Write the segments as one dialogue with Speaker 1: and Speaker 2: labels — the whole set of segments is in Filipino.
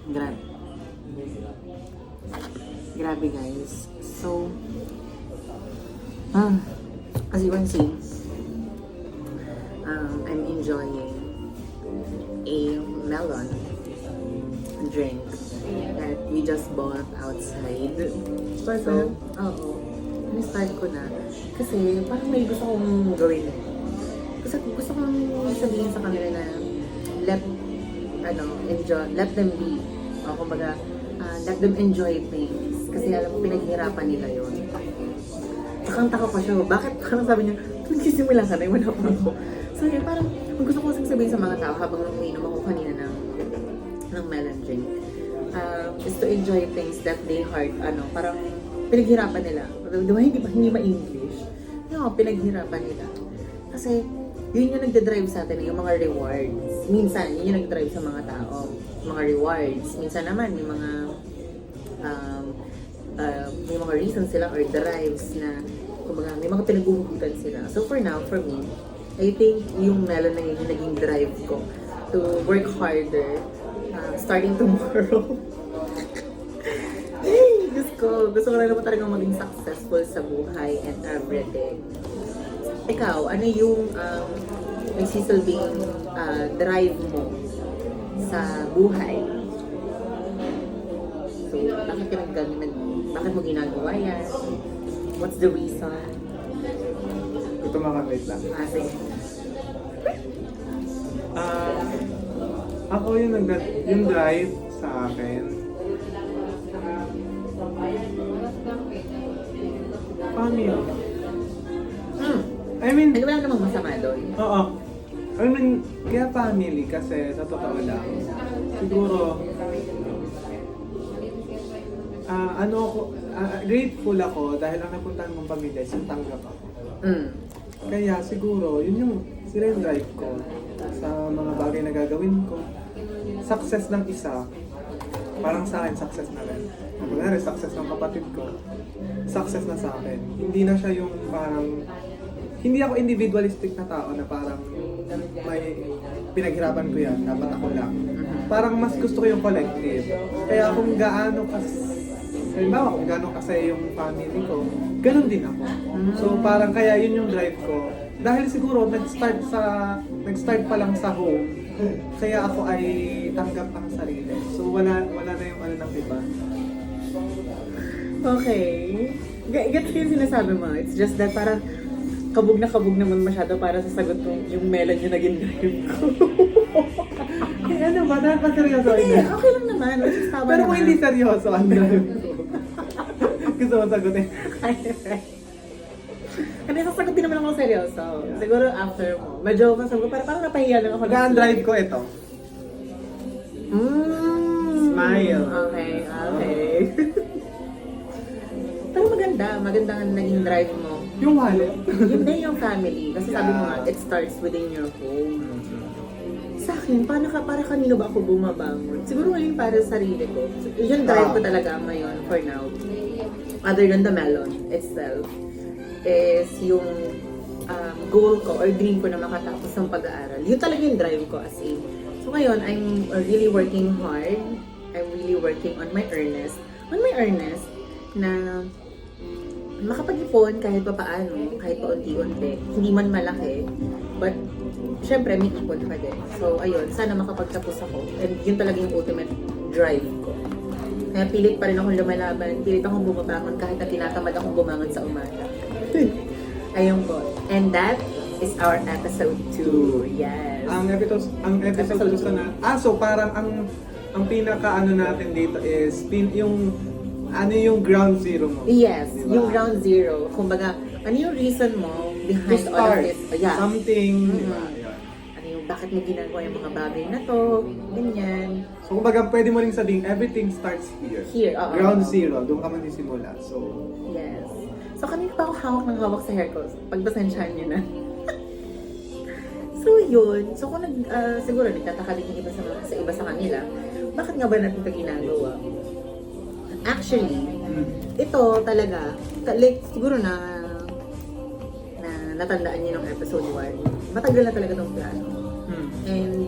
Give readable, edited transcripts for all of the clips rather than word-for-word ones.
Speaker 1: Grabe. Grabe guys. So, as you can see, I'm enjoying a melon drink that we just bought outside. So, oo. Start ko na. Kasi parang may gusto kong gawin. Kasi gusto kong sabihin sa kanila na let them be. O kumbaga, let them enjoy things. Kasi alam mo, pinaghirapan nila yun. Takang-taka pa siya. Bakit? Parang sabi niya, nagsisimula ka na, wala pa ako. So, yun, parang, kung gusto ko sabihin sa mga tao habang umiinom ako kanina ng melon drink, is to enjoy things that they parang pinaghirapan nila. Diba, hindi ma-English. No, pinaghirapan nila. Kasi, yun yung nagdadrive sa atin, yung mga rewards. Minsan, yun yung nagdadrive sa mga tao. Mga rewards. Minsan naman, yung mga may mga reasons sila or drives na kumbaga, may mga pinagbubutan sila. So for now, for me, I think yung melon na yun yung naging drive ko to work harder starting tomorrow. Hey, gusto ko lang naman talagang maging successful sa buhay and everything. Ikaw, ano yung nagsisilbing drive mo sa buhay? So, bakit mo ginagawa yan? What's the reason?
Speaker 2: Ito makamit lang.
Speaker 1: Sige.
Speaker 2: Ako yung drive sa akin. Family. I mean,
Speaker 1: Hindi wala namang masama doon.
Speaker 2: oo. I mean, kaya family kasi sa totoo lang. Siguro, grateful ako dahil ang napuntahan mong pamilya is yung tanggap ako. Kaya siguro, sila yung drive ko sa mga bagay na gagawin ko. Success ng isa, parang sa akin, success na rin. Kunwari, success ng kapatid ko, success na sa akin. Hindi na siya yung parang, hindi ako individualistic na tao na parang may pinaghirapan ko yan, dapat ako lang. Parang mas gusto ko yung collective. Kaya kung gaano halimbawa kung gaano kasi yung family ko, ganun din ako. So parang kaya yun yung drive ko. Dahil siguro nag-start pa lang sa home, kaya ako ay tanggap ang sarili. So wala na yung ng iba.
Speaker 1: Okay. Gets ko yung sinasabi mo. It's just that parang kabog naman masyado para sa sagot ko yung melon yung naging drive ko.
Speaker 2: Eh ano ba? Dahil pa seryoso
Speaker 1: Hindi, okay lang naman.
Speaker 2: Pero kung hindi seryoso, ang drive ko. Gusto mo sagutin.
Speaker 1: Kasi sasagutin naman ako seryoso. Siguro after mo. Medyo masagot, parang napahiya lang ako.
Speaker 2: Ang drive ko ito. Smile.
Speaker 1: Okay. Pero maganda ang naging drive mo.
Speaker 2: Yung wallet.
Speaker 1: Yun din yung family. Kasi sabi mo nga, it starts within your home. Sa akin, para kanino ba ako bumabangon? Siguro ngayon para sa sarili ko. Yung drive ko talaga ngayon for now. Other than the melon itself, is yung goal ko or dream ko na makatapos ng pag-aaral. Yun talaga yung drive ko as in. So ngayon, I'm really working hard. I'm really working on my earnest. Na makapag-ipon kahit pa paano, kahit pa unti-unti. Hindi man malaki, but syempre may ipon pa din. So ayun, sana makapagtapos ako. And yun talaga yung ultimate drive ko. Kaya pilit pa rin akong lumalaban, pilit akong bumabangon kahit na tinatamad akong bumangon sa umaga. Ayun po. And that is our episode 2. Yes.
Speaker 2: Ang episode gusto na. So parang ang pinaka natin dito is yung ground zero mo.
Speaker 1: Yes,
Speaker 2: diba?
Speaker 1: yung ground zero. Kumbaga, ano yung reason mo
Speaker 2: To
Speaker 1: behind all of
Speaker 2: start
Speaker 1: this? Yeah.
Speaker 2: something, diba?
Speaker 1: Ano yung bakit mo ginagawa yung mga bagay na to? Ganyan.
Speaker 2: So kumbaga pwede mo ring sabihin, everything starts here.
Speaker 1: Here, oo.
Speaker 2: Ground zero, doon ka magsisimula. So,
Speaker 1: Yes. So kanina pa ako hawak sa hair ko. Pagpasensyahan nyo na. So yun. So kung siguro nagtataka din yung iba sa kanila, bakit nga ba natin ito ginagawa? Actually, ito talaga, like, siguro na natandaan niyo ng episode 1, matagal na talaga itong plano. And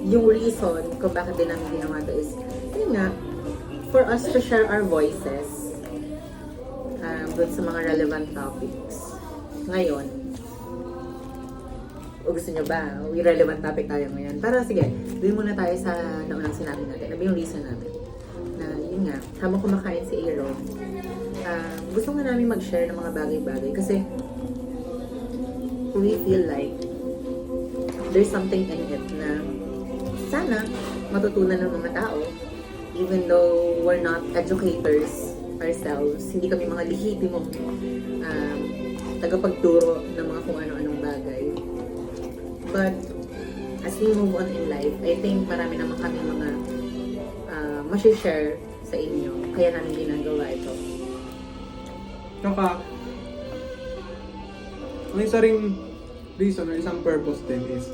Speaker 1: yung reason kung bakit din namin ginawa ito is, nga, for us to share our voices dun sa mga relevant topics. Ngayon, o gusto nyo ba? May relevant topic tayo ngayon. Pero sige, doon muna tayo sa naunang sinabi natin. Ano yung reason natin? Na yun nga, habang kumakain si Aaron, gusto nga namin mag-share ng mga bagay-bagay kasi we feel like there's something in it na sana matutunan ng mga tao even though we're not educators ourselves, hindi kami mga lehitimong tagapagturo ng mga kung ano-anong bagay. But as we move on in life, I think marami naman kami mga share sa inyo, kaya namin ginagawa ito.
Speaker 2: Saka, ang isa ring reason or isang purpose din is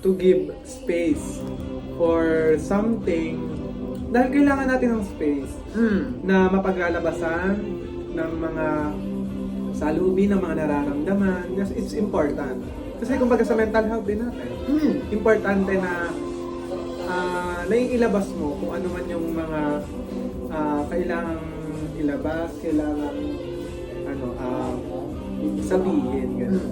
Speaker 2: to give space for something dahil kailangan natin ng space na mapaglalabasan ng mga salubin, ng mga nararamdaman. Yes, it's important. Kasi kumbaga sa mental health din natin, importante na naiilabas mo kung ano man yung mga kailangang ilabas, kailangang sabihin. Ganun.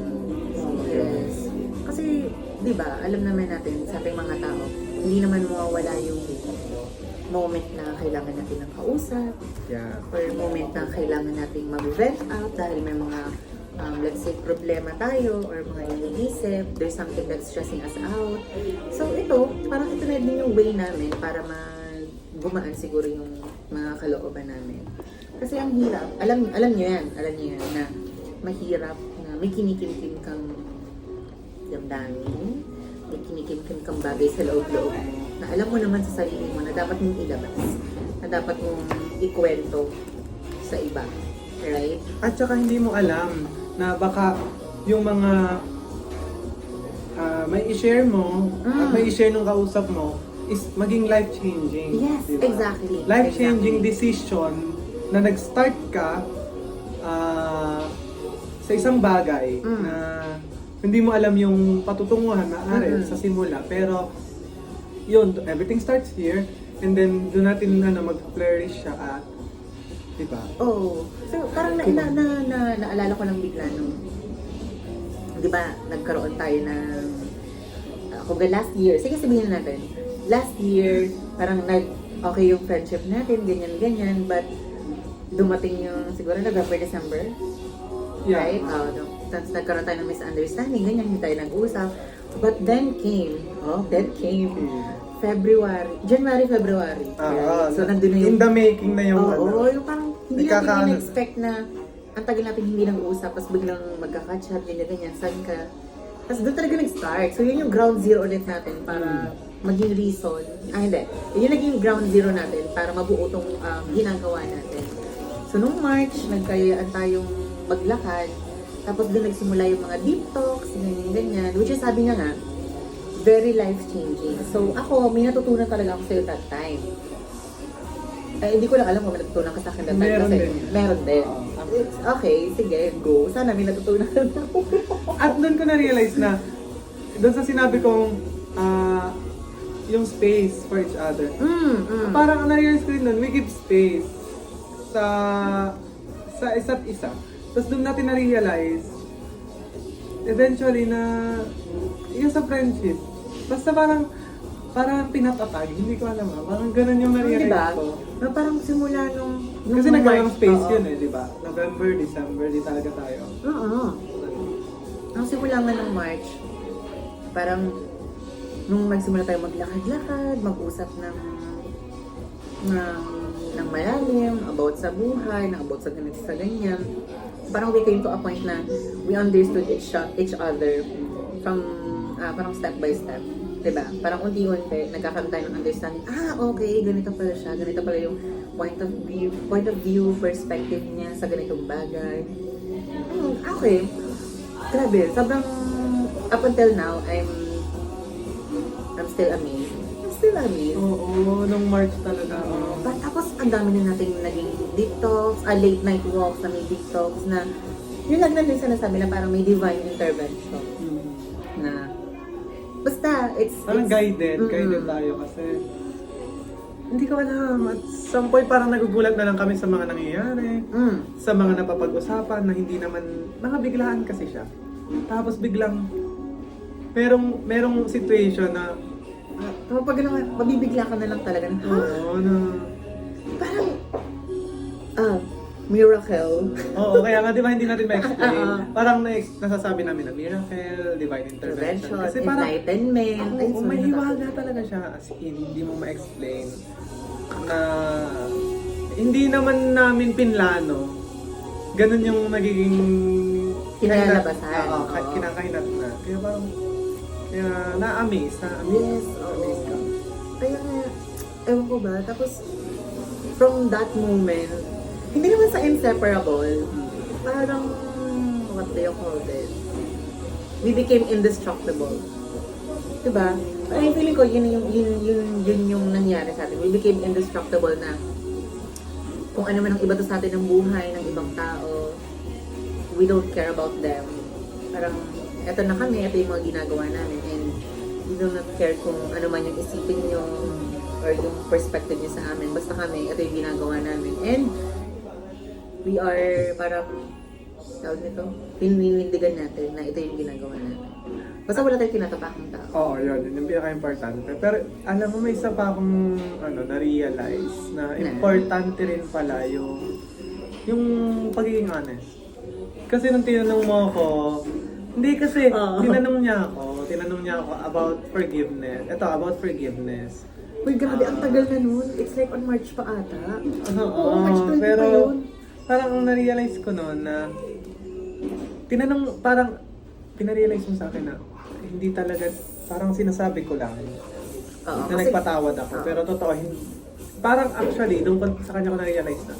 Speaker 1: Yes. Kasi, di ba, alam naman natin sa ating mga tao, hindi naman mawawala yung moment na kailangan natin ng kausap,
Speaker 2: Yeah.
Speaker 1: or moment na kailangan nating mag-vent out dahil may mga, let's say, problema tayo or mga iniisip, there's something that's stressing us out. So, ito, parang ito na din yung way namin para gumaan siguro yung mga kalooban namin. Kasi ang hirap, alam niyo yan na mahirap na may kinikimkim kang damdamin, may kinikimkim kang bagay sa loob-loob mo, na alam mo naman sa sarili mo na dapat mong ilabas, na dapat mong ikwento sa iba, right?
Speaker 2: At saka hindi mo alam na baka yung mga may i-share mo at may i-share nung kausap mo is maging life-changing.
Speaker 1: Yes,
Speaker 2: diba?
Speaker 1: exactly.
Speaker 2: Life-changing decision na nag-start ka sa isang bagay na hindi mo alam yung patutunguhan na sa simula. Pero yun, everything starts here and then doon natin mag-flourish siya at diba?
Speaker 1: Oh, so parang naalala ko lang bigla nung, di ba, nagkaroon tayo ng, last year, sige sabihin natin, last year, parang okay yung friendship natin, ganyan, but dumating yung, siguro November, December, right? Tapos nagkaroon tayo ng misunderstanding, ganyan, hindi tayo nag-usap, but then came January, February. Right? So, nandun na yung...
Speaker 2: In the making na yung
Speaker 1: yung parang hindi natin in-expect na ang tagal natin hindi nag-uusap, tapos biglang magka-catch up, ganyan, saan ka? Tapos doon talaga nag-start. So, yun yung ground zero ulit natin para maging reason. Hindi. Yun yung naging ground zero natin para mabuo itong ginagawa natin. So, nung March, nagkayaan tayong maglakad. Tapos doon nagsimula yung mga deep talks, ganyan. Which is, sabi niya nga, very life-changing. So, ako, may natutunan talaga ako sa'yo that time. Hindi ko lang alam kung may natutunan ka sa akin that time. Meron din. Okay, sige, go. Sana may natutunan ka na ako.
Speaker 2: At doon ko na-realize na, doon sa sinabi kong, yung space for each other. Parang na-realize ko rin doon, we give space sa isa't isa. Tapos doon natin na-realize, eventually na, yung sa friendship, basta parang pinatatag, hindi ko alam parang ganun yung na-realize ko.
Speaker 1: Na parang simula nung
Speaker 2: kasi nagkaroon ng space yun di ba? November, December, di talaga tayo.
Speaker 1: Ang simula nga ng March, parang nung nagsimula tayo maglakad-lakad, mag-usap ng malalim, about sa buhay, about sa ganito sa ganyan. Parang we came to a point na we understood each other from parang step by step. Diba? Parang unti-unti, nagkakaroon tayo ng understanding, okay, ganito pala siya, ganito pala yung point of view, perspective niya sa ganitong bagay. Okay. Grabe, sobrang, up until now, I'm still amazed.
Speaker 2: Oo, nung March talaga.
Speaker 1: But tapos, ang dami na natin naging deep talks, late night walks na may deep talks na, yun lang na din sinasabi na parang may divine intervention. Na, basta, it's...
Speaker 2: Parang guided tayo kasi. Hindi ko alam. At some point parang nagugulat na lang kami sa mga nangyayari. Sa mga napapag-usapan na hindi naman, mga biglaan kasi siya. Tapos biglang, merong situation na,
Speaker 1: Kapag gano'n, mabibigla ka na lang talaga ng,
Speaker 2: oo, na,
Speaker 1: parang, miracle.
Speaker 2: oo, kaya nga di ba hindi natin ma-explain. Parang nasasabi namin na miracle, divine intervention. Kasi parang,
Speaker 1: Enlightenment. Ay,
Speaker 2: oo,
Speaker 1: sorry,
Speaker 2: may hiwaga talaga siya. As in, hindi mo ma-explain na hindi naman namin pinlano. Ganun yung nagiging
Speaker 1: Kinalabasan.
Speaker 2: Oo,
Speaker 1: Oo.
Speaker 2: kinakainat na. Kaya parang, kaya na-amaze.
Speaker 1: Yes,
Speaker 2: Na-amaze ka.
Speaker 1: Kaya nga, ewan ko ba, tapos, from that moment, hindi naman sa inseparable, parang, what do you call this? We became indestructible. Diba? Ay, feeling ko, yun yung nangyari sa atin. We became indestructible na kung ano man ang iba to sa atin ng buhay, ng ibang tao, we don't care about them. Parang, eto na kami, eto yung mga ginagawa namin, and we do not care kung ano man yung isipin nyo, or yung perspective nyo sa amin. Basta kami, ito yung ginagawa namin. And, we are parang, tawag nito, pininindigan natin na ito yung ginagawa natin. Basta wala tayong tinatapakang tao.
Speaker 2: Oo, yun yung pinaka-importante. Pero alam mo, may isa pa akong na-realize na importante rin pala yung pagiging honest. Kasi nung tinanong mo ako, hindi kasi, tinanong niya ako about forgiveness. Ito, about forgiveness.
Speaker 1: Uy, grabe, ang tagal na nun. It's like on March pa ata.
Speaker 2: Oo,
Speaker 1: March 20
Speaker 2: pero
Speaker 1: pa yun.
Speaker 2: parang ang na-realize ko noon na pinarealize mo sa akin na hindi talaga, parang sinasabi ko lang
Speaker 1: Oo,
Speaker 2: na
Speaker 1: kasi-
Speaker 2: nagpatawad ako. Pero totoo, parang actually, doon sa kanya ko na-realize na,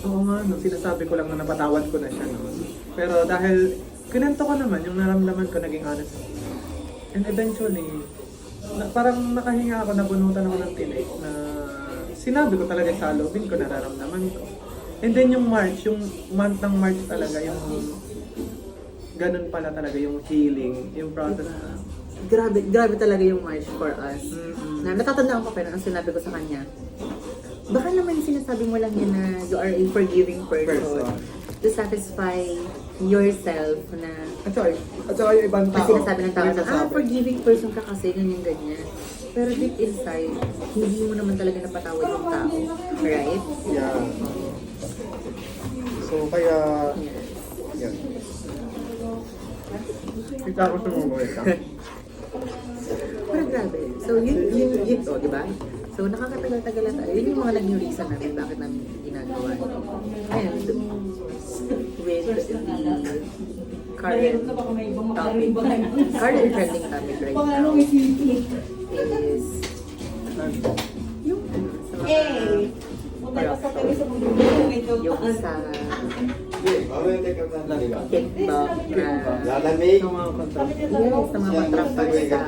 Speaker 2: oo nga, no, sinasabi ko lang na napatawad ko na siya noon. Pero dahil, kinento ko naman, yung naramdaman ko naging honest. And eventually, parang nakahinga ako, nabunutan ako ng tinik na sinabi ko talaga sa loobin ko, nararamdaman ko. And then yung March, yung month ng March talaga, yung ganun pala talaga yung healing, yung process na.
Speaker 1: Grabe talaga yung March for us.
Speaker 2: Mm-mm.
Speaker 1: Na natatandaan ko pa rin ang sinabi ko sa kanya. Baka naman sinasabi mo lang yan na you are a forgiving person. To satisfy yourself na
Speaker 2: At saka yung ibang tao.
Speaker 1: kasi sinasabi ng tao na,
Speaker 2: nagsasabi.
Speaker 1: forgiving person ka kasi, ganyan. Pero deep inside, hindi mo naman talaga napatawad yung tao. Right?
Speaker 2: Yeah. So, kaya,
Speaker 1: Yes.
Speaker 2: yan. Kita ko sumubuhay ka.
Speaker 1: Pero grabe. So, yun to, di ba? So, nakakatagal-tagal na tayo. Yun yung mga naging reason namin bakit namin ginagawa ito. And, with the current topic, current trending topic right now is yung sa mga yung sa kickback na
Speaker 3: Lalamig.
Speaker 2: Sa mga kontra.
Speaker 1: yes, sa mga contractors sa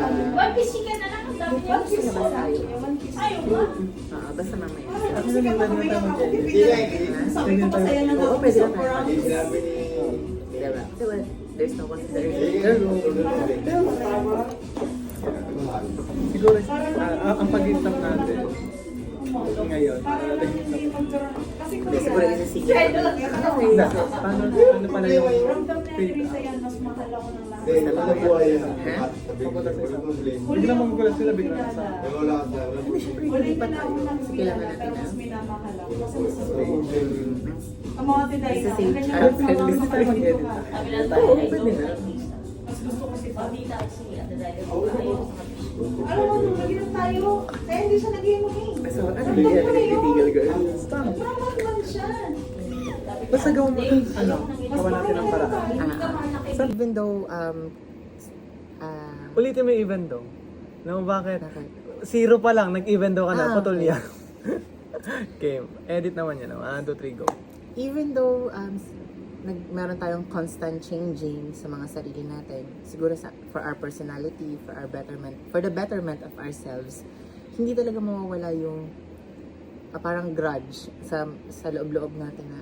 Speaker 1: basta mamaya.
Speaker 2: Ano na yung tawag dyan?
Speaker 3: Sabi ko
Speaker 2: pasaya
Speaker 3: na
Speaker 1: Oo, pwede na tayo.
Speaker 3: Sinabi ni...
Speaker 1: Diba? Diba? There's no consideration in the room.
Speaker 2: Siguro, ang pag-isip natin ngayon,
Speaker 1: Hindi, siguro isisingin ko na.
Speaker 2: paano pala yung
Speaker 3: Hindi, nabuhay yan.
Speaker 1: Ha?
Speaker 2: Hindi naman magugulat sila bigla sa
Speaker 3: Wala ka sa...
Speaker 1: Hindi, syempre, hindi pa tayo. Kasi kailangan natin na. Isa si
Speaker 2: Hindi tayo mag-edit.
Speaker 1: Oo, pwede na.
Speaker 4: Mas gusto ko si Pamita at si Ate Dayo.
Speaker 5: Alam mo, nag-inom tayo. Kaya hindi siya nag-inom eh.
Speaker 1: So, ano hindi yan? Nagtitigil ko.
Speaker 2: Stop.
Speaker 5: Tama naman siya.
Speaker 2: Basta gawin mo, gawa natin ang paraan.
Speaker 1: Even though,
Speaker 2: Ulitin mo yung even though. Alam mo bakit?
Speaker 1: bakit?
Speaker 2: 0 pa lang, nag-even though ka na,
Speaker 1: Ah,
Speaker 2: putol
Speaker 1: okay.
Speaker 2: yan. Okay, edit naman yan. 1, 2, 3, go.
Speaker 1: Even though, meron tayong constant changing sa mga sarili natin, siguro for our personality, for our betterment, for the betterment of ourselves, hindi talaga mawawala yung parang grudge sa loob-loob natin na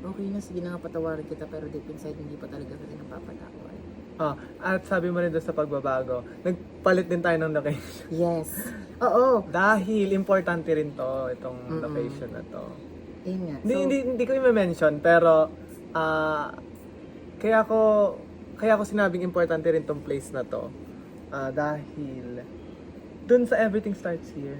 Speaker 1: okay na, sige na nga patawarin kita, pero deep inside hindi pa talaga kita napapatawad.
Speaker 2: At sabi mo rin doon sa pagbabago, nagpalit din tayo ng location.
Speaker 1: Yes. Oo.
Speaker 2: Dahil importante rin to, itong location na to.
Speaker 1: Yun nga.
Speaker 2: Hindi ko i-mention, pero kaya ko sinabing importante rin tong place na to. Dahil dun sa Everything Starts Here.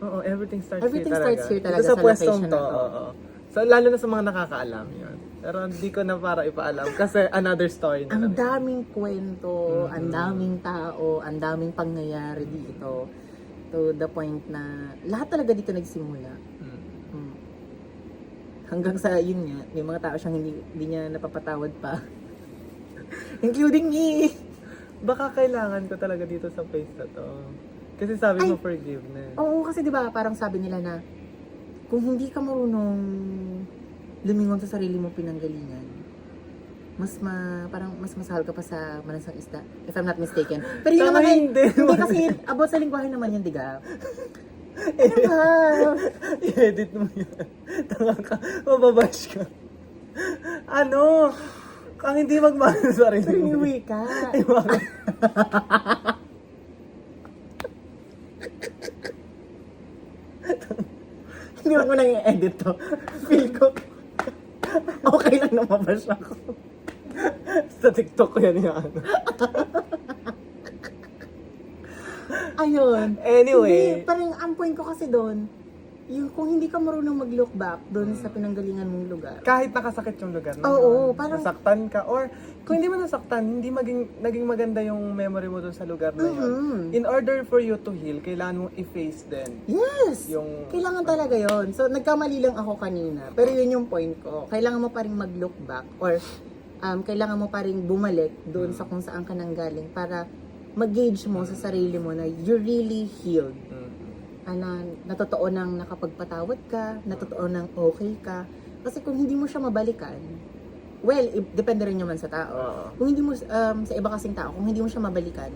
Speaker 2: Oo, everything starts
Speaker 1: Everything
Speaker 2: here talaga.
Speaker 1: starts here talaga
Speaker 2: Dito sa
Speaker 1: sa
Speaker 2: pwestong
Speaker 1: location
Speaker 2: to.
Speaker 1: na to.
Speaker 2: Oo. So, lalo na sa mga nakakaalam yun. Pero hindi ko na para ipaalam kasi another story na
Speaker 1: Ang
Speaker 2: lang.
Speaker 1: daming kwento, ang daming tao, ang daming pangyayari dito. To the point na lahat talaga dito nagsimula. Mm. Hanggang sa yun nga, may mga tao siyang hindi niya napapatawad pa. Including me.
Speaker 2: Baka kailangan ko talaga dito sa place na to. Kasi sabi mo forgiveness.
Speaker 1: Oo, kasi 'di ba parang sabi nila na kung hindi ka marunong lumingon sa sarili mo pinanggalingan, parang mas masahal ka pa sa malansang isda, if I'm not mistaken. Pero yun naman ay,
Speaker 2: Hindi.
Speaker 1: hindi kasi about sa lingwahe naman yun, diga. Ano ba?
Speaker 2: I-edit mo yan. Tanga ka. Mababash ka. Ano? Ang hindi magmahal sa sarili mo.
Speaker 1: Siniwi ka.
Speaker 2: Ay, bakit?
Speaker 1: Hindi mo nang i-edit to. Feel ko, okay lang na mabash ako.
Speaker 2: Sa TikTok ko yan yung ano.
Speaker 1: Ayun.
Speaker 2: Anyway.
Speaker 1: Hindi, parang ang point ko kasi doon, yung kung hindi ka marunong mag-look back doon sa pinanggalingan mong lugar.
Speaker 2: Kahit nakasakit yung lugar na
Speaker 1: Oo,
Speaker 2: yun,
Speaker 1: parang-
Speaker 2: nasaktan ka, or kung hindi mo nasaktan, hindi naging maganda yung memory mo doon sa lugar na yun. In order for you to heal, kailangan mong i-face din
Speaker 1: Yes!
Speaker 2: yung...
Speaker 1: Kailangan talaga yon. So, nagkamali lang ako kanina. Pero yun yung point ko. Kailangan mo pa rin mag-look back or kailangan mo pa rin bumalik doon sa kung saan ka nanggaling para mag-gauge mo sa sarili mo na you're really healed. Na totoo nang nakapagpatawad ka, na totoo nang okay ka. Kasi kung hindi mo siya mabalikan, well, depende rin naman sa tao.
Speaker 2: Oo.
Speaker 1: Kung hindi mo, sa iba kasing tao, kung hindi mo siya mabalikan,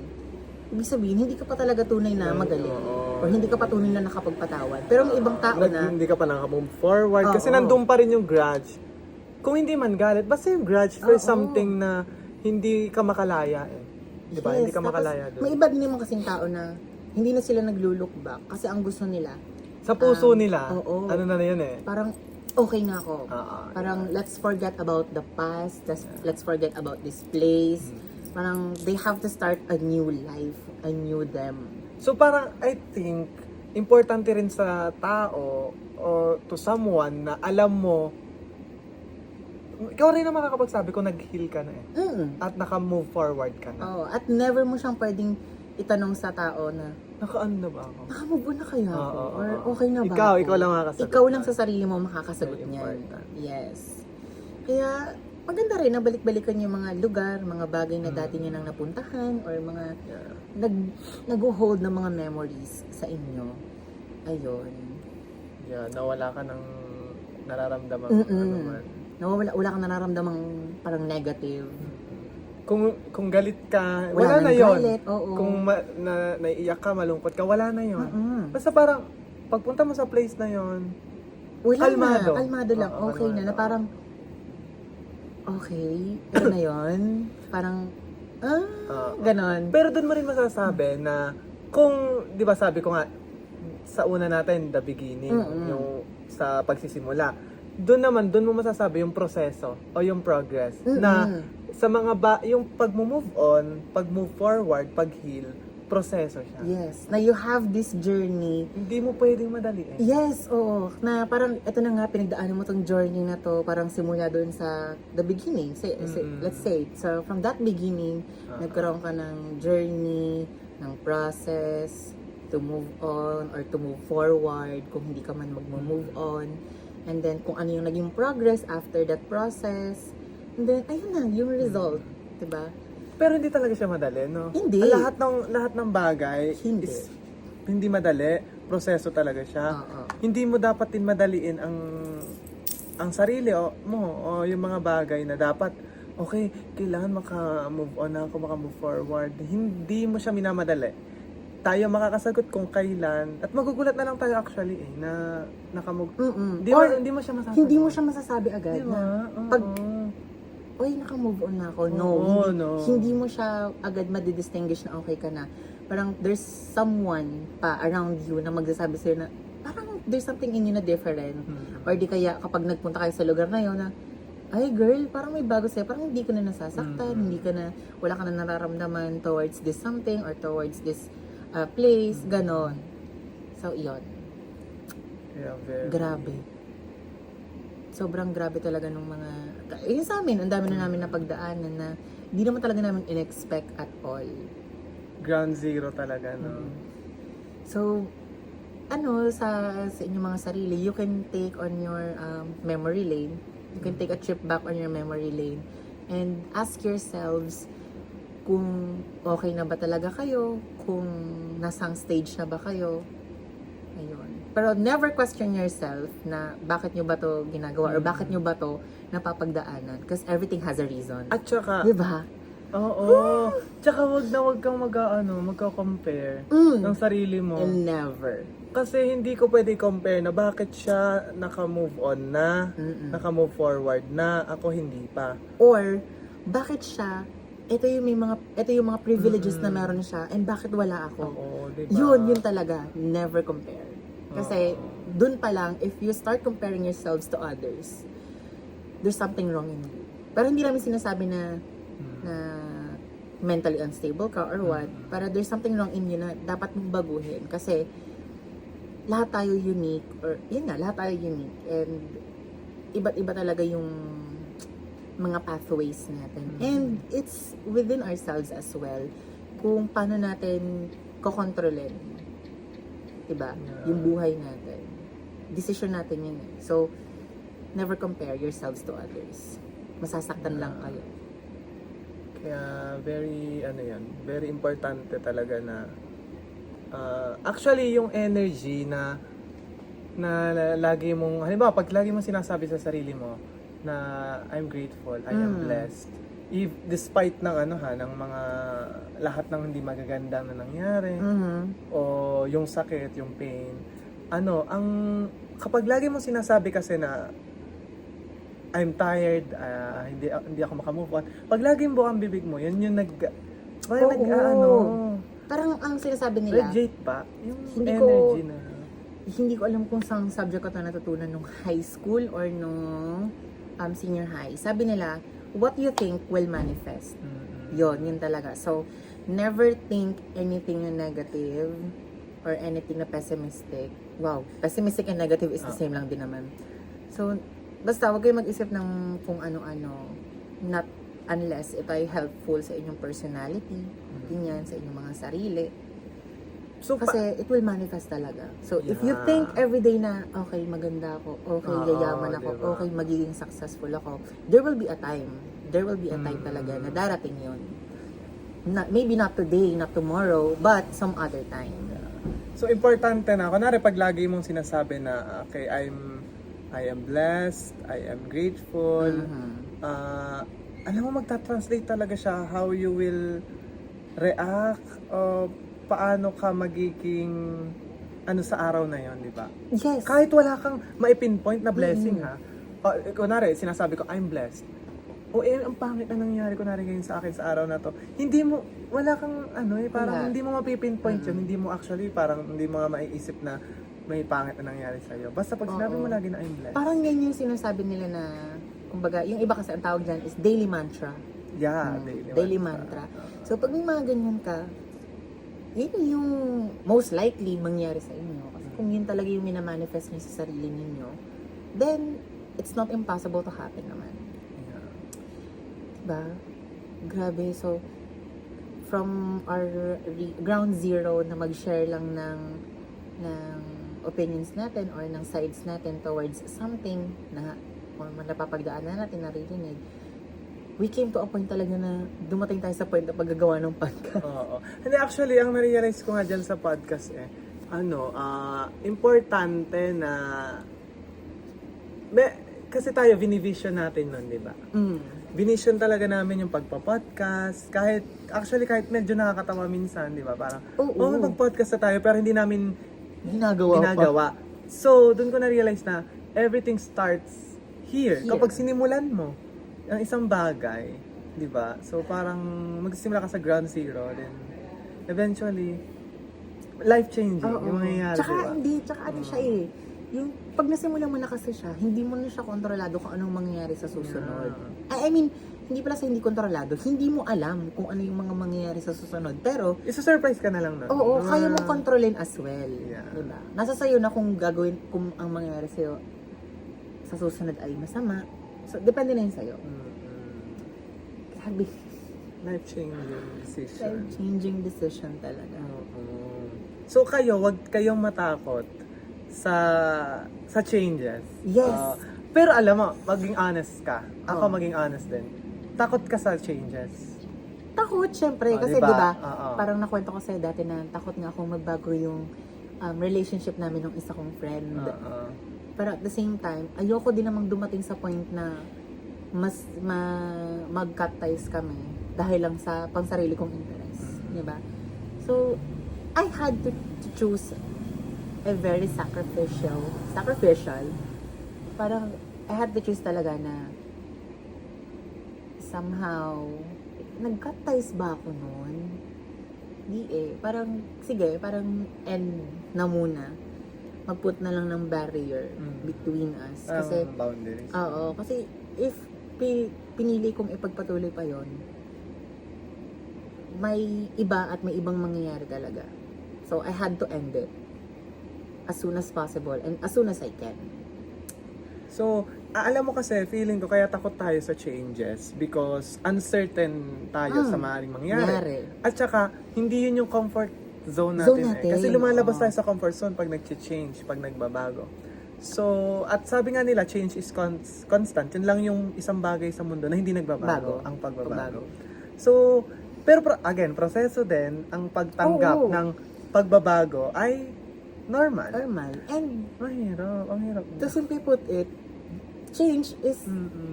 Speaker 1: ibig sabihin, hindi ka pa talaga tunay na magaling.
Speaker 2: Oo.
Speaker 1: Or hindi ka pa tunay na nakapagpatawad. Pero may ibang tao na,
Speaker 2: Hindi ka pa naka-move forward kasi
Speaker 1: Oo.
Speaker 2: nandun pa rin yung grudge. Kung hindi man galit, basta yung grudge for
Speaker 1: Oo.
Speaker 2: something na hindi ka makalaya eh. Diba?
Speaker 1: yes,
Speaker 2: Hindi ka
Speaker 1: tapos
Speaker 2: makalaya doon.
Speaker 1: may iba din naman kasing tao na hindi na sila naglo-look back kasi ang gusto nila,
Speaker 2: Sa puso nila,
Speaker 1: oo.
Speaker 2: ano na yun eh.
Speaker 1: parang okay na ako.
Speaker 2: Oo,
Speaker 1: Parang let's forget about the past, let's forget about this place. Parang they have to start a new life, a new them.
Speaker 2: So parang I think, importante rin sa tao or to someone na alam mo, ikaw rin ang makakapagsabi kung nag-heal ka na eh. At naka-move forward ka na.
Speaker 1: Oh, at never mo siyang pwedeng itanong sa tao na,
Speaker 2: Naka-ano na ba ako?
Speaker 1: nakamove on na kaya ako?
Speaker 2: Oo,
Speaker 1: Or
Speaker 2: oo.
Speaker 1: okay na ba ako?
Speaker 2: Ikaw lang makakasagot.
Speaker 1: Ikaw lang sa sarili mo makakasagot
Speaker 2: Very
Speaker 1: niyan.
Speaker 2: important.
Speaker 1: Yes. Kaya, maganda rin na balik-balikan yung mga lugar, mga bagay na dati niyo nang napuntahan, or mga
Speaker 2: Yeah.
Speaker 1: nag-hold ng mga memories sa inyo. Ayun.
Speaker 2: Yeah, nawala ka ng nararamdaman ano man.
Speaker 1: Wala kang nararamdamang parang negative.
Speaker 2: Kung galit ka,
Speaker 1: Wala
Speaker 2: wala na
Speaker 1: nang
Speaker 2: 'yon.
Speaker 1: galit, oo.
Speaker 2: Kung naiiyak ka, malungkot ka, wala na 'yon.
Speaker 1: Mm-mm.
Speaker 2: Basta parang pagpunta mo sa place na 'yon,
Speaker 1: Wala
Speaker 2: Kalmado.
Speaker 1: na, kalmado lang.
Speaker 2: Oo,
Speaker 1: Okay na,
Speaker 2: kalmado.
Speaker 1: na parang, okay, ito na yun. Parang, ganon.
Speaker 2: pero doon mo rin masasabi na kung, 'di ba sabi ko nga sa una natin, the beginning, yung sa pagsisimula. Doon mo masasabi yung proseso o yung progress na sa mga yung pag-move on, pag-move forward, pag-heal, proseso siya.
Speaker 1: Yes, na you have this journey.
Speaker 2: Hindi mo pwedeng madali eh.
Speaker 1: Yes, oo. Na parang, ito na nga, pinagdaanan mo tong journey na to, parang simula doon sa the beginning. Let's say, so from that beginning, nagkaroon ka ng journey, ng process, to move on, or to move forward, kung hindi ka man mag-move on. And then, kung ano yung naging progress after that process. And then, ayun na, yung result. Diba?
Speaker 2: Pero hindi talaga siya madali, no?
Speaker 1: Hindi.
Speaker 2: Lahat ng bagay
Speaker 1: Hindi.
Speaker 2: is hindi madali, proseso talaga siya.
Speaker 1: Oo.
Speaker 2: Hindi mo dapat din madaliin ang sarili mo o yung mga bagay na dapat okay, kailangan maka-move on na ako, maka-move forward. Hindi mo siya minamadali. Tayo makakasagot kung kailan at magugulat na lang tayo actually na nakamove.
Speaker 1: Mm-mm.
Speaker 2: Hindi
Speaker 1: Or,
Speaker 2: mo siya masasagot.
Speaker 1: Hindi mo siya masasabi agad
Speaker 2: Diba?
Speaker 1: na
Speaker 2: Oo.
Speaker 1: pag oy, naka-move on na ako. No,
Speaker 2: Oo,
Speaker 1: hindi,
Speaker 2: no.
Speaker 1: hindi mo siya agad madidistinguish na okay ka na. Parang there's someone pa around you na magsasabi sa'yo na parang there's something in you na different. Or di kaya kapag nagpunta kayo sa lugar na yun na, ay girl, parang may bago sa'yo. Parang hindi ka na nasasaktan, hindi ka na, wala ka na nararamdaman towards this something or towards this place, ganon. So, iyon.
Speaker 2: Yeah, very.
Speaker 1: Grabe. Sobrang grabe talaga nung mga... Yun sa amin, ang dami na namin napagdaanan na hindi naman talaga namin in-expect at all.
Speaker 2: Ground zero talaga, no?
Speaker 1: So, sa inyong mga sarili, you can take on your memory lane. You can take a trip back on your memory lane and ask yourselves kung okay na ba talaga kayo, kung nasang stage na ba kayo. Ayun. Pero never question yourself na bakit nyo ba to ginagawa or bakit nyo ba to napapagdaanan. Because everything has a reason.
Speaker 2: At saka,
Speaker 1: Diba?
Speaker 2: oo. Tsaka wag kang magka-compare ng sarili mo.
Speaker 1: And never.
Speaker 2: Kasi hindi ko pwede compare na bakit siya naka-move on na, naka-move forward na, ako hindi pa.
Speaker 1: Or, bakit siya, ito yung mga privileges na meron siya, and bakit wala ako?
Speaker 2: Oo, diba?
Speaker 1: Yun talaga. Never compare. Kasi, dun pa lang, if you start comparing yourselves to others, there's something wrong in you. Pero hindi namin sinasabi na mentally unstable ka or what. Pero there's something wrong in you na dapat mong baguhin. Kasi, lahat tayo unique, or yun nga, lahat tayo unique, and iba't iba talaga yung mga pathways natin. And it's within ourselves as well, kung paano natin kokontrolin, diba? Yung buhay natin. Decision natin yun eh. So, never compare yourselves to others. Masasaktan lang kayo.
Speaker 2: Kaya very importante talaga na actually yung energy na lagi mong, halimbawa pag lagi mong sinasabi sa sarili mo na I'm grateful, I am blessed, despite ng ng mga lahat ng hindi magagandang na nangyari o yung sakit, yung pain, kapag lagi mong sinasabi kasi na I'm tired, hindi ako makamove on, pag laging bukang bibig mo, yun yung
Speaker 1: Parang ang sinasabi nila,
Speaker 2: legit pa yung
Speaker 1: Hindi ko-
Speaker 2: energy na
Speaker 1: hindi ko alam kung saan subject ko ito natutunan nung high school or nung senior high. Sabi nila, what you think will manifest. Yun talaga. So, never think anything na negative or anything na pessimistic. Wow, pessimistic and negative is the same lang din naman. So, basta wag kayo mag-isip ng kung ano-ano, not unless ito ay helpful sa inyong personality, ganyan, sa inyong mga sarili.
Speaker 2: so
Speaker 1: Kasi it will manifest talaga. So, if you think everyday na, okay, maganda ako, okay, yayaman ako,
Speaker 2: diba?
Speaker 1: okay, magiging successful ako, there will be a time. There will be a time talaga na darating yun. Maybe not today, not tomorrow, but some other time.
Speaker 2: So importante na, kunwari pag lagi mong sinasabi na, okay, I am blessed, I am grateful, alam mo magta-translate talaga siya how you will react, o paano ka magiging sa araw na yon, di ba?
Speaker 1: Yes.
Speaker 2: Kahit wala kang maipinpoint na blessing ha. Kunwari, sinasabi ko, I'm blessed. Ang pangit na nangyari kunwari ngayon sa akin sa araw na to. Hindi mo, wala kang parang
Speaker 1: Wala.
Speaker 2: hindi mo mapipinpoint yun. Hindi mo actually, parang hindi mo nga maiisip na may pangit na nangyari sa'yo. Basta pag sinabi mo lagi na I'm blessed.
Speaker 1: Parang ganyan yung sinasabi nila na, kumbaga, yung iba kasi ang tawag dyan is daily mantra.
Speaker 2: Yeah,
Speaker 1: Daily mantra. So, pag may mga ganyan ka, yun yung most likely mangyari sa inyo. Kasi kung yun talaga yung minamanifest niyo sa sarili ninyo, then, it's not impossible to happen naman.
Speaker 2: Yeah.
Speaker 1: Diba? Grabe. So, from our ground zero na mag-share lang ng opinions natin or ng sides natin towards something na or napapagdaanan natin, naririnig, we came to a point talaga na dumating tayo sa point na paggagawa ng podcast.
Speaker 2: Oo. Hindi, actually, ang na-realize ko nga dyan sa podcast importante na kasi tayo, vinivision natin nun, di ba? Vision talaga namin yung pagpa-podcast. Kahit medyo nakakatawa minsan, di ba? Parang, mag-podcast na tayo, pero hindi namin ginagawa. So, dun ko na-realize na everything starts here. Kapag sinimulan mo. ang isang bagay, di ba? So parang magsisimula ka sa ground zero, then eventually, life-changing yung mangyayari,
Speaker 1: Tsaka
Speaker 2: di ba?
Speaker 1: hindi, tsaka ano siya eh. Yung pag nasimulan mo na kasi siya, hindi mo na siya kontrolado kung anong mangyayari sa susunod. I mean, hindi pala sa hindi kontrolado, hindi mo alam kung ano yung mga mangyayari sa susunod. Pero,
Speaker 2: Isa-surprise ka na lang na.
Speaker 1: oo, kaya mo kontrolin as well.
Speaker 2: Yeah.
Speaker 1: Diba? Nasa sayo na kung gagawin, kung ang mangyayari sa'yo sa susunod ay masama. So, depende na yun sa'yo. Grabe.
Speaker 2: Life-changing decision.
Speaker 1: Life-changing decision talaga.
Speaker 2: Oo. So kayo, wag kayong matakot sa changes.
Speaker 1: Yes.
Speaker 2: Pero alam mo, maging honest ka. Ako
Speaker 1: Oo.
Speaker 2: maging honest din. Takot ka sa changes.
Speaker 1: Takot, syempre.
Speaker 2: Oh,
Speaker 1: Kasi,
Speaker 2: diba?
Speaker 1: diba,
Speaker 2: Oo.
Speaker 1: parang nakwento ko sa'yo dati na takot nga akong magbago yung relationship namin ng isa kong friend.
Speaker 2: Oo.
Speaker 1: Pero at the same time, ayoko din namang dumating sa point na mag-cut ties kami dahil lang sa pansarili kong interest. Diba? So, I had to choose a very sacrificial, parang I had to choose talaga na somehow, nag-cut ties ba ako noon? Di eh. Parang, sige, parang end na muna. Mag-put na lang ng barrier between us. Kasi,
Speaker 2: boundaries.
Speaker 1: oo, kasi if pinili kong ipagpatuloy pa yon, may iba at may ibang mangyayari talaga. So, I had to end it as soon as possible and as soon as I can.
Speaker 2: So, alam mo kasi, feeling ko kaya takot tayo sa changes because uncertain tayo sa maaaring mangyari. At saka, hindi yun yung comfort zone natin. Kasi lumalabas tayo sa comfort zone pag nag-change, pag nagbabago. So, at sabi nga nila, change is constant. Yun lang yung isang bagay sa mundo na hindi nagbabago, ang pagbabago. So, pero again, proseso din, ang pagtanggap ng pagbabago ay normal.
Speaker 1: And,
Speaker 2: Ang hirap.
Speaker 1: to simply put it, change is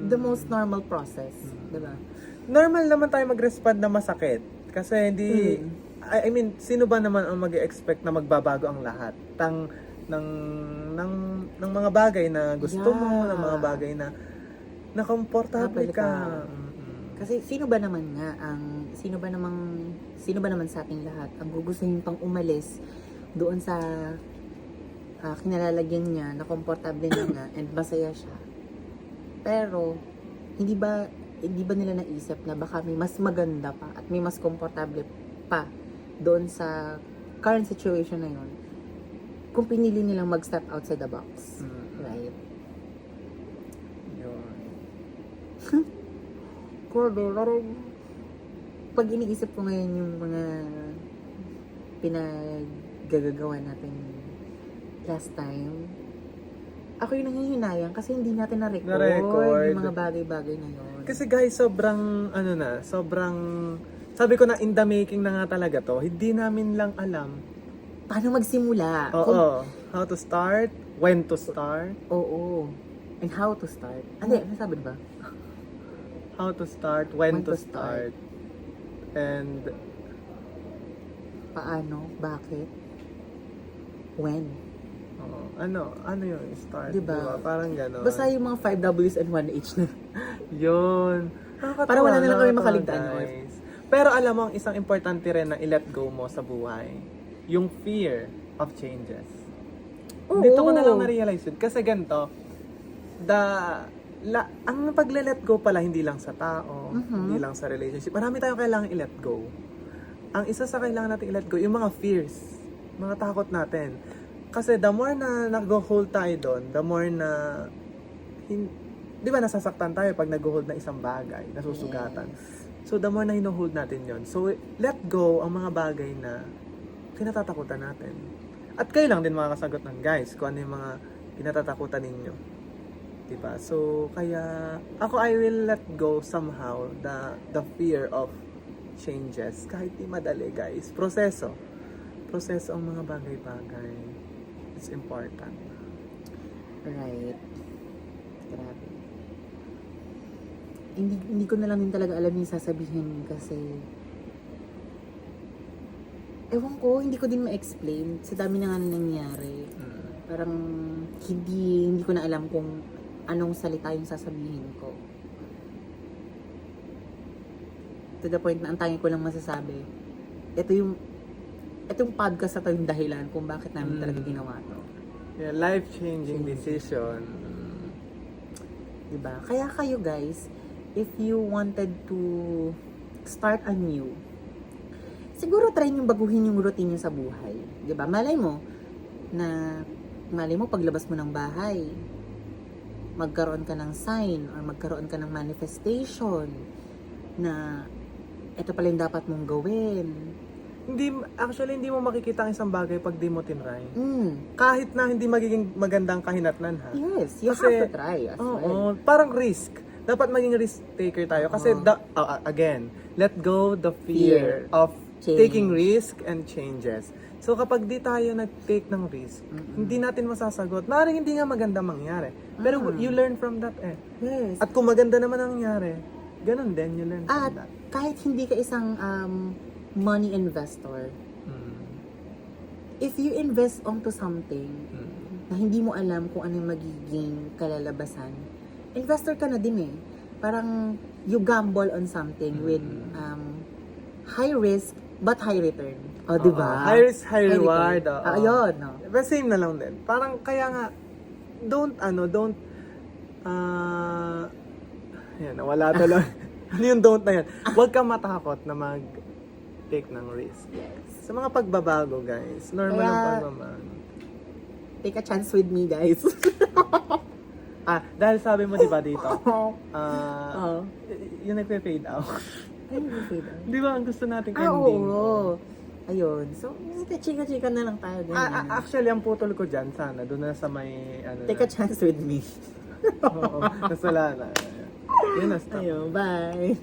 Speaker 1: the most normal process. Diba?
Speaker 2: Normal naman tayo mag-respond na masakit. Kasi hindi, I mean, sino ba naman ang mag-expect na magbabago ang lahat? Ng mga bagay na gusto mo, ng mga bagay na komportable ka.
Speaker 1: Kasi sino ba naman sa ating lahat ang gugustuhin pang umalis doon sa kinalalagyan niya na komportable na nga and masaya siya. Pero hindi ba nila naisip na baka may mas maganda pa at may mas komportable pa doon sa current situation na yun kung pinili nilang mag-step outside the box. Right?
Speaker 2: Yun.
Speaker 1: Pero pag iniisip ko ngayon yung mga pinaggagawa natin last time, ako yung nanghihinayang kasi hindi natin na-record yung mga bagay-bagay na yun.
Speaker 2: Kasi guys, sobrang sabi ko na in the making na nga talaga to, hindi namin lang alam.
Speaker 1: Paano magsimula?
Speaker 2: Oo. How to start, when to start.
Speaker 1: Oo. And how to start. Ano sabi ba?
Speaker 2: How to start, when to start. And
Speaker 1: paano? Bakit? When?
Speaker 2: ano yung start?
Speaker 1: Diba?
Speaker 2: Parang gano'n.
Speaker 1: Basta yung mga 5 W's and 1 H na.
Speaker 2: Yun.
Speaker 1: Para wala na lang kami
Speaker 2: nakakatawa,
Speaker 1: makaligtaan.
Speaker 2: guys. Pero alam mo, ang isang importante rin na i-let go mo sa buhay, yung fear of changes.
Speaker 1: Oo.
Speaker 2: Dito ko na lang na-realize yun. Kasi ganito, ang pag-let go pala hindi lang sa tao, hindi lang sa relationship. Marami tayong kailangan i-let go. Ang isa sa kailangan natin i-let go, yung mga fears, mga takot natin. Kasi the more na nag-hold tayo doon, the more na, di ba nasasaktan tayo pag nag-hold na isang bagay, nasusugatan. So the more na hino-hold natin yon. So let go ang mga bagay na kinatatakutan natin. At kayo lang din makakasagot nun, guys, kung ano yung mga kinatatakutan ninyo. Diba? So, kaya, I will let go somehow the fear of changes. Kahit di madali, guys. Proseso ang mga bagay-bagay. It's important.
Speaker 1: Right. Grabe. Hindi ko na lang din talaga alam yung sasabihin kasi ewan ko, hindi ko din ma-explain. Sa dami na nga nangyari. Parang hindi ko na alam kung anong salita yung sasabihin ko. to the point na ang tanging ko lang masasabi, itong podcast na to yung dahilan kung bakit namin talaga ginawa to.
Speaker 2: Yeah, life-changing decision.
Speaker 1: Diba? Kaya kayo guys, if you wanted to start anew, siguro try nyo baguhin yung routine nyo sa buhay. Diba? Malay mo, paglabas mo ng bahay, magkaroon ka ng sign or magkaroon ka ng manifestation na ito pala yung dapat mong gawin.
Speaker 2: Hindi mo makikita ang isang bagay pag di mo tinry.
Speaker 1: Mm.
Speaker 2: Kahit na hindi magiging magandang kahinatnan, ha?
Speaker 1: Yes, you
Speaker 2: Kasi,
Speaker 1: have to try as well.
Speaker 2: Parang risk. Dapat maging risk taker tayo. Kasi, again, let go the fear of
Speaker 1: Change.
Speaker 2: taking risk and changes. So, kapag di tayo nag-take ng risk, hindi natin masasagot. Maaaring hindi nga maganda mangyari. Pero you learn from that eh.
Speaker 1: Yes.
Speaker 2: At kung maganda naman ang nangyari, ganun din, you learn
Speaker 1: At
Speaker 2: from that.
Speaker 1: kahit hindi ka isang money investor, if you invest onto something na hindi mo alam kung ano yung magiging kalalabasan, investor ka na din eh. Parang you gamble on something with high risk but high return. O, di ba?
Speaker 2: High risk, high reward.
Speaker 1: return. Ayun, no?
Speaker 2: But same na lang din. Parang kaya nga, yan, nawala tuloy. Ano yung don't na yan? Huwag kang matakot na mag-take ng risk. Sa mga pagbabago, guys. Normal ang pagbabago.
Speaker 1: Take a chance with me, guys.
Speaker 2: Dahil sabi mo, di ba dito? Yung nagpe-fade out.
Speaker 1: Ay, okay daw.
Speaker 2: Di ba, ang gusto nating ending?
Speaker 1: Oo. Ayun. So, chika-chika na lang tayo. Ganyan.
Speaker 2: Actually, ang putol ko dyan, sana, doon na sa may,
Speaker 1: Take a chance with me.
Speaker 2: Oo, tas wala na. Yun na, stop.
Speaker 1: Ayun, bye.